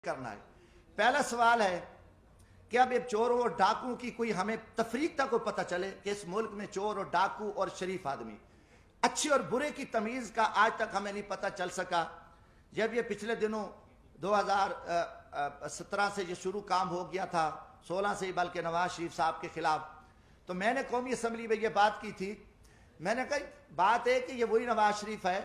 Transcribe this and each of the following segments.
کرنا ہے۔ پہلا سوال ہے کہ اب یہ چوروں اور ڈاکوں کی کوئی ہمیں تفریق تک کو پتہ چلے کہ اس ملک میں چور اور ڈاکو اور شریف آدمی، اچھے اور برے کی تمیز کا آج تک ہمیں نہیں پتہ چل سکا۔ جب یہ پچھلے دنوں 2017 سے یہ شروع کام ہو گیا تھا، 16 سے ہی بلکہ نواز شریف صاحب کے خلاف، تو میں نے قومی اسمبلی میں یہ بات کی تھی۔ میں نے کہا بات ہے کہ یہ وہی نواز شریف ہے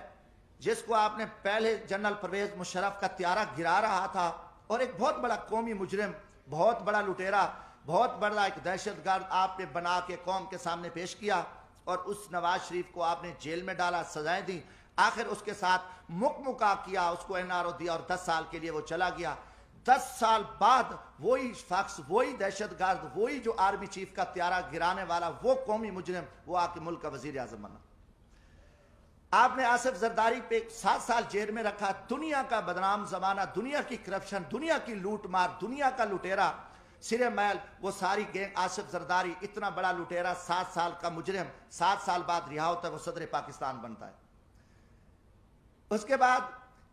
جس کو آپ نے پہلے جنرل پرویز مشرف کا طیارہ گرا رہا تھا اور ایک بہت بڑا قومی مجرم، بہت بڑا لٹیرا، بہت بڑا ایک دہشت گرد آپ نے بنا کے قوم کے سامنے پیش کیا، اور اس نواز شریف کو آپ نے جیل میں ڈالا، سزائیں دی، آخر اس کے ساتھ مکا کیا، اس کو NRO دیا اور 10 سال کے لیے وہ چلا گیا۔ 10 سال بعد وہی شخص، وہی دہشت گرد، وہی جو آرمی چیف کا طیارہ گرانے والا، وہ قومی مجرم، وہ آ کے ملک کا وزیر اعظم بنا۔ آپ نے آصف زرداری پہ 7 سال جیل میں رکھا، دنیا کا بدنام زمانہ، دنیا کی کرپشن، دنیا کی لوٹ مار، دنیا کا لٹیرا سرے میل، وہ ساری گینگ آصف زرداری اتنا بڑا لٹیرا، 7 سال کا مجرم 7 سال بعد رہا ہوتا ہے، وہ صدر پاکستان بنتا ہے۔ اس کے بعد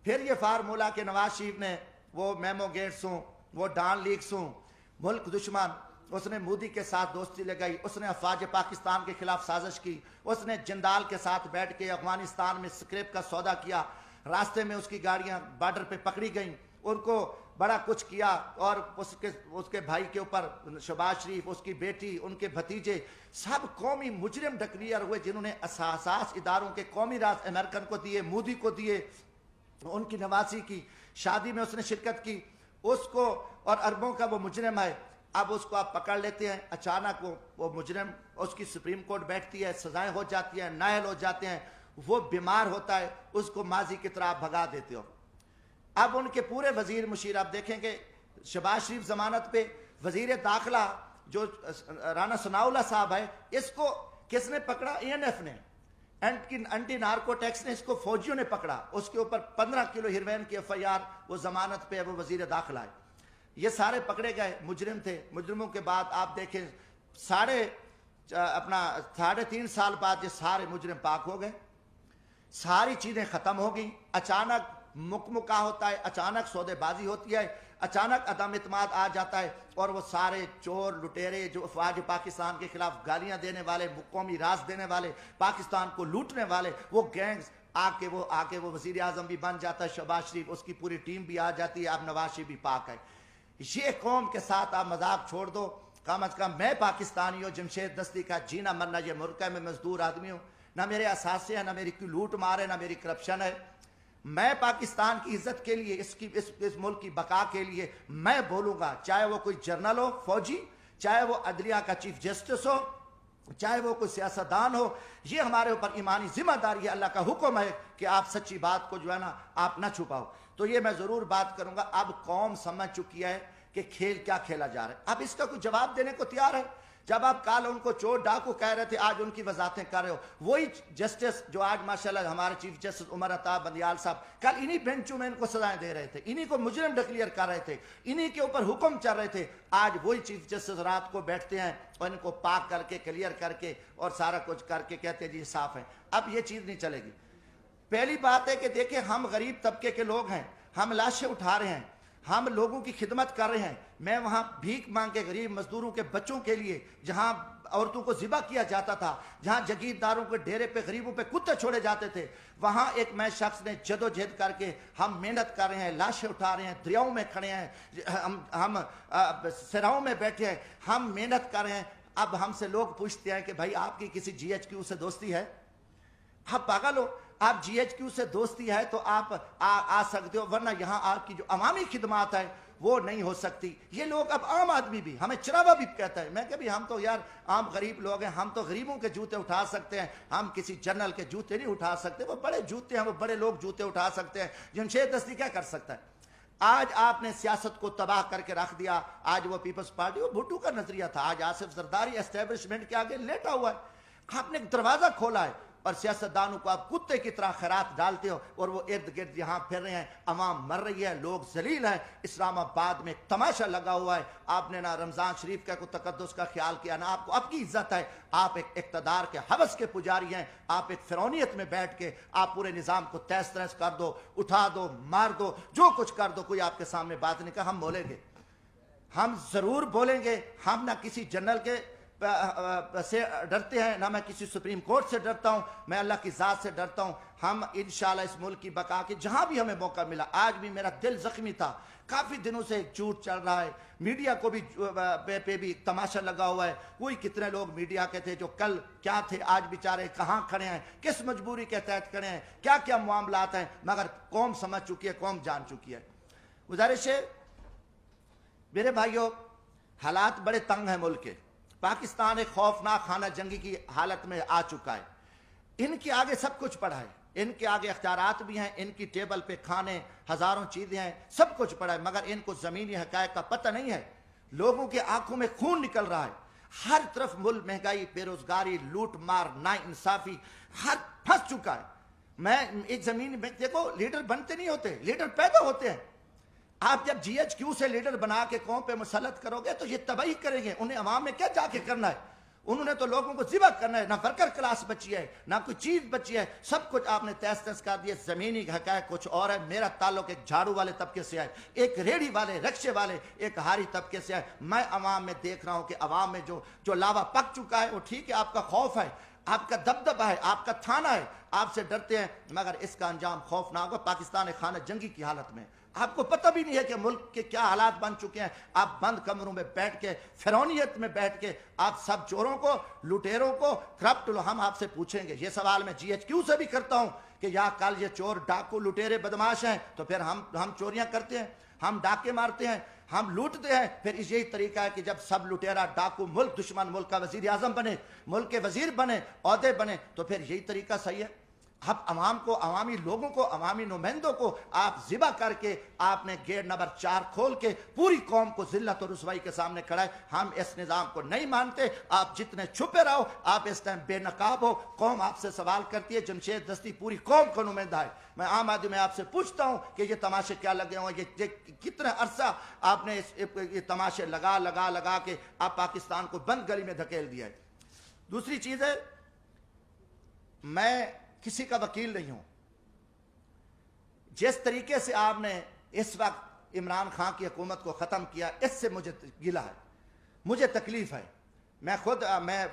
پھر یہ فارمولا کہ نواز شریف نے وہ میمو گیٹس ہوں، وہ ڈان لیکس ہوں، ملک دشمن، اس نے مودی کے ساتھ دوستی لگائی، اس نے افواج پاکستان کے خلاف سازش کی، اس نے جندال کے ساتھ بیٹھ کے افغانستان میں سکریپ کا سودا کیا، راستے میں اس کی گاڑیاں بارڈر پہ پکڑی گئیں، ان کو بڑا کچھ کیا، اور اس کے بھائی کے اوپر شہباز شریف، اس کی بیٹی، ان کے بھتیجے، سب قومی مجرم ڈکلیئر ہوئے، جنہوں نے اساس اداروں کے قومی راز امریکن کو دیے، مودی کو دیے، ان کی نواسی کی شادی میں اس نے شرکت کی، اس کو، اور اربوں کا وہ مجرم ہے۔ اب اس کو آپ پکڑ لیتے ہیں، اچانک وہ مجرم، اس کی سپریم کورٹ بیٹھتی ہے، سزائیں ہو جاتی ہیں، نااہل ہو جاتے ہیں، وہ بیمار ہوتا ہے، اس کو ماضی کی طرح بھگا دیتے ہو۔ اب ان کے پورے وزیر مشیر آپ دیکھیں کہ شہباز شریف ضمانت پہ، وزیر داخلہ جو رانا ثناء اللہ صاحب ہے، اس کو کس نے پکڑا؟ ANF نے، اینٹی نارکو ٹیکس نے، اس کو فوجیوں نے پکڑا، اس کے اوپر 15 کلو ہیروین کی FIR، وہ ضمانت پہ ہے، وہ وزیر داخلہ ہے۔ یہ سارے پکڑے گئے مجرم تھے۔ مجرموں کے بعد آپ دیکھیں 3.5 سال بعد یہ سارے مجرم پاک ہو گئے، ساری چیزیں ختم ہو گئیں، اچانک مکا ہوتا ہے، اچانک سودے بازی ہوتی ہے، اچانک عدم اعتماد آ جاتا ہے، اور وہ سارے چور لٹیرے جو افواج پاکستان کے خلاف گالیاں دینے والے، قومی راز دینے والے، پاکستان کو لوٹنے والے، وہ گینگز آ کے وہ وزیر اعظم بھی بن جاتا ہے، شہباز شریف، اس کی پوری ٹیم بھی آ جاتی ہے، اب نواز شریف بھی پاک ہے۔ یہ قوم کے ساتھ آپ مذاق چھوڑ دو، کم از کم میں پاکستانی ہوں، جمشید دستی کا جینا مرنا یہ ملک ہے، میں مزدور آدمی ہوں، نہ میرے اثاثے ہیں، نہ میری کوئی لوٹ مار ہے، نہ میری کرپشن ہے۔ میں پاکستان کی عزت کے لیے، اس ملک کی بقا کے لیے میں بولوں گا، چاہے وہ کوئی جرنل ہو، فوجی، چاہے وہ عدلیہ کا چیف جسٹس ہو، چاہے وہ کوئی سیاستدان ہو، یہ ہمارے اوپر ایمانی ذمہ داری ہے، اللہ کا حکم ہے کہ آپ سچی بات کو جو ہے نا آپ نہ چھپاؤ۔ تو یہ میں ضرور بات کروں گا۔ اب قوم سمجھ چکی ہے کہ کھیل کیا کھیلا جا رہا ہے، اب اس کا کوئی جواب دینے کو تیار ہے؟ جب آپ کل ان کو چور ڈاکو کہہ رہے تھے، آج ان کی وضاحتیں کر رہے ہو، وہی جسٹس جو آج ماشاءاللہ ہمارے چیف جسٹس عمر عطا بندیال صاحب کل انہی بینچوں میں ان کو سزائیں دے رہے تھے، انہی کو مجرم ڈکلیئر کر رہے تھے، انہی کے اوپر حکم چل رہے تھے، آج وہی چیف جسٹس رات کو بیٹھتے ہیں اور ان کو پاک کر کے، کلیئر کر کے اور سارا کچھ کر کے کہتے ہیں جی صاف ہے۔ اب یہ چیز نہیں چلے گی۔ پہلی بات ہے کہ دیکھیں ہم غریب طبقے کے لوگ ہیں، ہم لاشیں اٹھا رہے ہیں، ہم لوگوں کی خدمت کر رہے ہیں۔ میں وہاں بھیک مانگ کے غریب مزدوروں کے بچوں کے لیے، جہاں عورتوں کو ذبح کیا جاتا تھا، جہاں جگیرداروں کے ڈیرے پہ غریبوں پہ کتے چھوڑے جاتے تھے، وہاں ایک میں شخص نے جدوجہد کر کے ہم محنت کر رہے ہیں، لاشیں اٹھا رہے ہیں، دریاؤں میں کھڑے ہیں، ہم سراؤں میں بیٹھے ہیں، ہم محنت کر رہے ہیں۔ اب ہم سے لوگ پوچھتے ہیں کہ بھائی آپ کی کسی GHQ سے دوستی ہے؟ آپ پاگل ہو؟ آپ GHQ سے دوستی ہے تو آپ آ سکتے ہو، ورنہ یہاں آپ کی جو عوامی خدمات ہے وہ نہیں ہو سکتی۔ یہ لوگ اب عام آدمی بھی، ہمیں چراوا بھی کہتا ہے، میں کہ بھی ہم تو یار عام غریب لوگ ہیں، ہم تو غریبوں کے جوتے اٹھا سکتے ہیں، ہم کسی جنرل کے جوتے نہیں اٹھا سکتے، وہ بڑے جوتے ہیں، وہ بڑے لوگ جوتے اٹھا سکتے ہیں، جمشید دستی کیا کر سکتا ہے؟ آج آپ نے سیاست کو تباہ کر کے رکھ دیا۔ آج وہ پیپلز پارٹی، وہ بھٹو کا نظریہ تھا، آج آصف زرداری اسٹیبلشمنٹ کے آگے لیٹا ہوا ہے۔ آپ نے ایک دروازہ کھولا ہے، اور سیاستدانوں کو آپ کتے کی طرح خیرات ڈالتے ہو اور وہ ارد گرد یہاں پھر رہے ہیں، عوام مر رہی ہے، لوگ ذلیل ہیں۔ اسلام آباد میں ایک تماشا لگا ہوا ہے، آپ نے نہ رمضان شریف کا کوئی تقدس کا خیال کیا، نہ آپ کو آپ کی عزت ہے۔ آپ ایک اقتدار کے حوث کے پجاری ہیں، آپ ایک فرعونیت میں بیٹھ کے آپ پورے نظام کو تہس نہس کر دو، اٹھا دو، مار دو، جو کچھ کر دو، کوئی آپ کے سامنے بات نہیں کہا۔ ہم بولیں گے، ہم ضرور بولیں گے، ہم نہ کسی جنرل کے سے ڈرتے ہیں، نہ میں کسی سپریم کورٹ سے ڈرتا ہوں، میں اللہ کی ذات سے ڈرتا ہوں۔ ہم انشاءاللہ اس ملک کی بقا کے جہاں بھی ہمیں موقع ملا، آج بھی میرا دل زخمی تھا، کافی دنوں سے جھوٹ چل رہا ہے، میڈیا کو بھی پہ بھی تماشا لگا ہوا ہے، کوئی کتنے لوگ میڈیا کے تھے جو کل کیا تھے، آج بیچارے کہاں کھڑے ہیں، کس مجبوری کے تحت کھڑے ہیں، کیا کیا معاملات ہیں، مگر قوم سمجھ چکی ہے، قوم جان چکی ہے۔ گزارش ہے میرے بھائیوں، حالات بڑے تنگ ہیں ملک کے، پاکستان ایک خوفناک خانہ جنگی کی حالت میں آ چکا ہے۔ ان کے آگے سب کچھ پڑا ہے، ان کے آگے اختیارات بھی ہیں، ان کی ٹیبل پہ کھانے ہزاروں چیزیں ہیں، سب کچھ پڑا ہے، مگر ان کو زمینی حقائق کا پتہ نہیں ہے۔ لوگوں کے آنکھوں میں خون نکل رہا ہے، ہر طرف ملک مہنگائی، بے روزگاری، لوٹ مار، نا انصافی، ہر پھنس چکا ہے۔ میں ایک زمین میں دیکھو، لیڈر بنتے نہیں ہوتے، لیڈر پیدا ہوتے ہیں۔ آپ جب جی ایچ کیو سے لیڈر بنا کے قوم پہ مسلط کرو گے تو یہ تباہی کریں گے، انہیں عوام میں کیا جا کے کرنا ہے، انہوں نے تو لوگوں کو ذبح کرنا ہے، نہ ورکر کلاس بچی ہے، نہ کوئی چیز بچی ہے، سب کچھ آپ نے تہس نہس کر دیا۔ زمینی حقائق کچھ اور ہے۔ میرا تعلق ایک جھاڑو والے طبقے سے ہے، ایک ریڑھی والے، رکشے والے، ایک ہاری طبقے سے ہے۔ میں عوام میں دیکھ رہا ہوں کہ عوام میں جو لاوا پک چکا ہے، وہ ٹھیک ہے، آپ کا خوف ہے، آپ کا دبدبہ ہے، آپ کا تھانہ ہے، آپ سے ڈرتے ہیں، مگر اس کا انجام خوفناک ہوگا۔ پاکستان ایک خانہ جنگی کی حالت میں، آپ کو پتہ بھی نہیں ہے کہ ملک کے کیا حالات بن چکے ہیں۔ آپ بند کمروں میں بیٹھ کے، فرعونیت میں بیٹھ کے، آپ سب چوروں کو، لٹیروں کو، کرپٹ، ہم آپ سے پوچھیں گے۔ یہ سوال میں جی ایچ کیو سے بھی کرتا ہوں کہ یا کل یہ چور، ڈاکو، لٹیرے، بدماش ہیں تو پھر ہم چوریاں کرتے ہیں، ہم ڈاکے مارتے ہیں، ہم لوٹتے ہیں، پھر یہی طریقہ ہے کہ جب سب لٹیرا، ڈاکو، ملک دشمن، ملک کا وزیر اعظم بنے، ملک کے وزیر بنے، عہدے بنے، تو پھر یہی طریقہ صحیح ہے۔ اب عوام کو، عوامی لوگوں کو، عوامی نمائندوں کو آپ ذبح کر کے آپ نے گیٹ نمبر 4 کھول کے پوری قوم کو ذلت اور رسوائی کے سامنے کھڑا ہے۔ ہم اس نظام کو نہیں مانتے، آپ جتنے چھپے رہو، آپ اس ٹائم بے نقاب ہو، قوم آپ سے سوال کرتی ہے۔ جمشید دستی پوری قوم کا نمائندہ ہے، میں عام آدمی میں آپ سے پوچھتا ہوں کہ یہ تماشے کیا لگے ہوئے، یہ کتنا عرصہ آپ نے یہ تماشے لگا کے آپ پاکستان کو بند گلی میں دھکیل دیا ہے۔ دوسری چیز ہے، میں کسی کا وکیل نہیں ہوں، جس طریقے سے آپ نے اس وقت عمران خان کی حکومت کو ختم کیا، اس سے مجھے گلہ ہے، مجھے تکلیف ہے۔ میں خود میں